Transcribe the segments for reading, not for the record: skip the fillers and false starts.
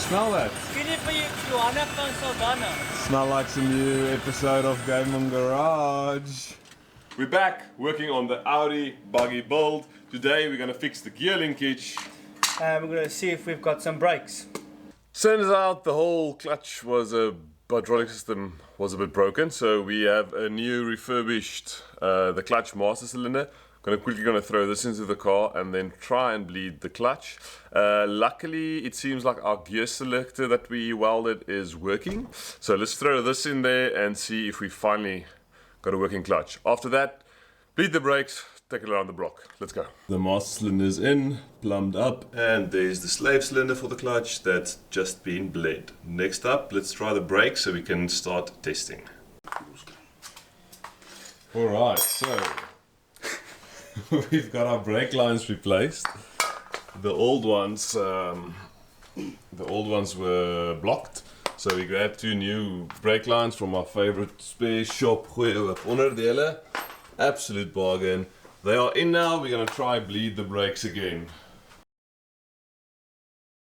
Smell that. Smell like some new episode of Game on Garage. We're back working on the Audi Buggy build. Today we're going to fix the gear linkage. And we're going to see if we've got some brakes. Turns out the whole clutch hydraulic system was a bit broken, so we have a new refurbished the clutch master cylinder. Quickly gonna throw this into the car and then try and bleed the clutch. Luckily it seems like our gear selector that we welded is working, so let's throw this in there and see if we finally got a working clutch. After that, bleed the brakes, take it around the block. Let's go. The master cylinder's in, plumbed up, and there's the slave cylinder for the clutch that's just been bled. Next up, let's try the brakes so we can start testing. Alright, so we've got our brake lines replaced. The old ones were blocked, so we grabbed two new brake lines from our favorite spare shop, Goeie Hoop Onderdele. Absolute bargain. They are in now. We're gonna try bleed the brakes again.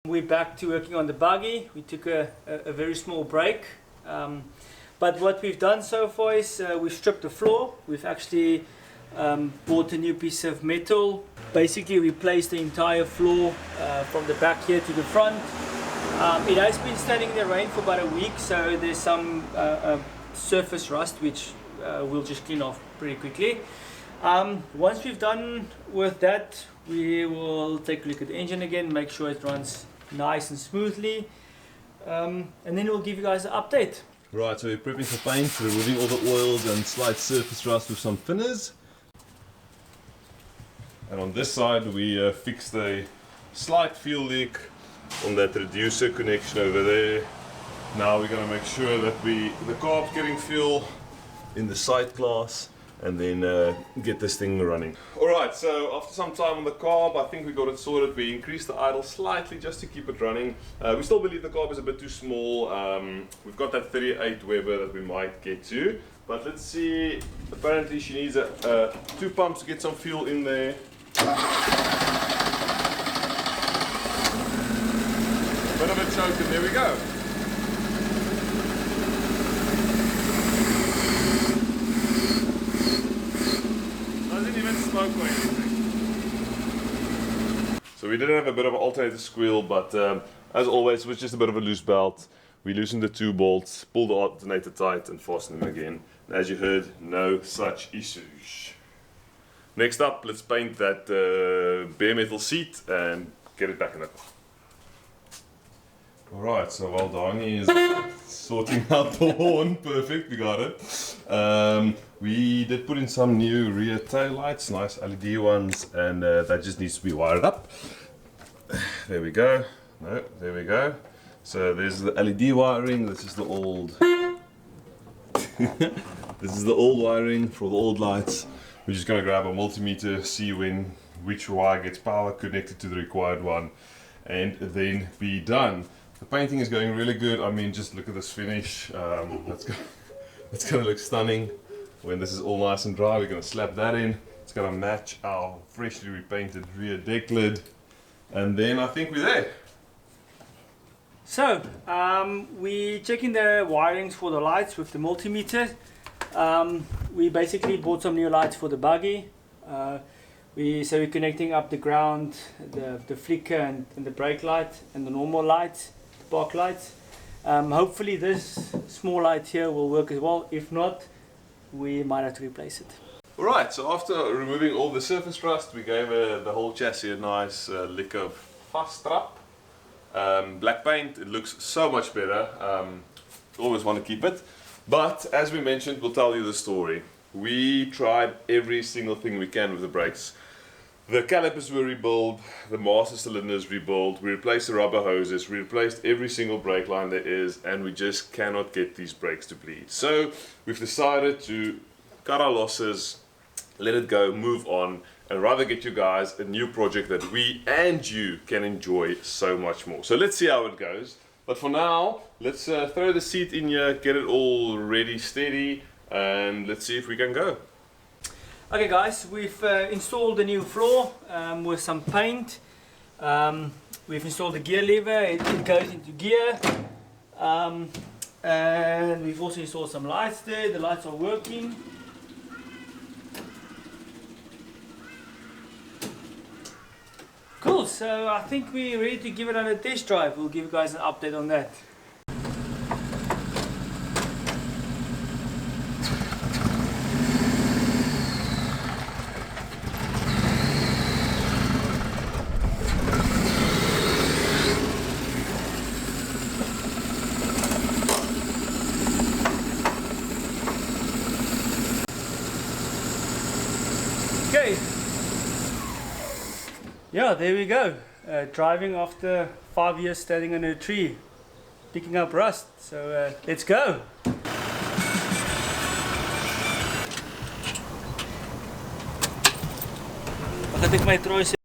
We're back to working on the buggy. We took a very small break, but what we've done so far is we've stripped the floor. We've actually bought a new piece of metal, basically replaced the entire floor from the back here to the front. It has been standing in the rain for about a week, so there's some surface rust which we'll just clean off pretty quickly. Once we've done with that, we will take a look at the engine again, make sure it runs nice and smoothly, and then we'll give you guys an update. Right, so we're prepping for paint, removing all the oils and slight surface rust with some thinners. And on this side we fixed a slight fuel leak on that reducer connection over there. Now we're going to make sure that the carb's getting fuel in the side glass and then get this thing running. Alright, so after some time on the carb, I think we got it sorted. We increased the idle slightly just to keep it running. We still believe the carb is a bit too small. We've got that 38 Weber that we might get to. But let's see, apparently she needs two pumps to get some fuel in there. Bit of a choke, and there we go. Doesn't even smoke or anything. So we did have a bit of an alternator squeal, but as always, it was just a bit of a loose belt. We loosened the two bolts, pulled the alternator tight, and fastened them again. And as you heard, no such issues. Next up, let's paint that bare metal seat and get it back in the car. Alright, so while Dani is sorting out the horn, perfect, we got it. We did put in some new rear tail lights, nice LED ones, and that just needs to be wired up. There we go. No, there we go. So there's the LED wiring, this is the old this is the old wiring for the old lights. We're just going to grab a multimeter, see which wire gets power connected to the required one, and then be done. The painting is going really good. I mean, just look at this finish. That's going to look stunning when this is all nice and dry. We're going to slap that in. It's going to match our freshly repainted rear deck lid, and then I think we're there. So, we're checking the wirings for the lights with the multimeter. We basically bought some new lights for the buggy. So we're connecting up the ground, the flicker and the brake light and the normal lights, the park lights. Hopefully this small light here will work as well. If not, we might have to replace it. Alright, so after removing all the surface rust, we gave the whole chassis a nice lick of Fastrap. Black paint, it looks so much better. Always want to keep it. But as we mentioned, we'll tell you the story. We tried every single thing we can with the brakes. The calipers were rebuilt, the master cylinders rebuilt, we replaced the rubber hoses, we replaced every single brake line there is, and we just cannot get these brakes to bleed. So we've decided to cut our losses, let it go, move on, and rather get you guys a new project that we and you can enjoy so much more. So let's see how it goes. But for now, let's throw the seat in here, get it all ready, steady, and let's see if we can go. Okay guys, we've installed a new floor with some paint. We've installed the gear lever, it goes into gear. And we've also installed some lights there, the lights are working. Cool, so I think we're ready to give it on a test drive. We'll give you guys an update on that. Okay, yeah, there we go. Driving after 5 years standing under a tree, picking up rust. So let's go. Ek het my trooi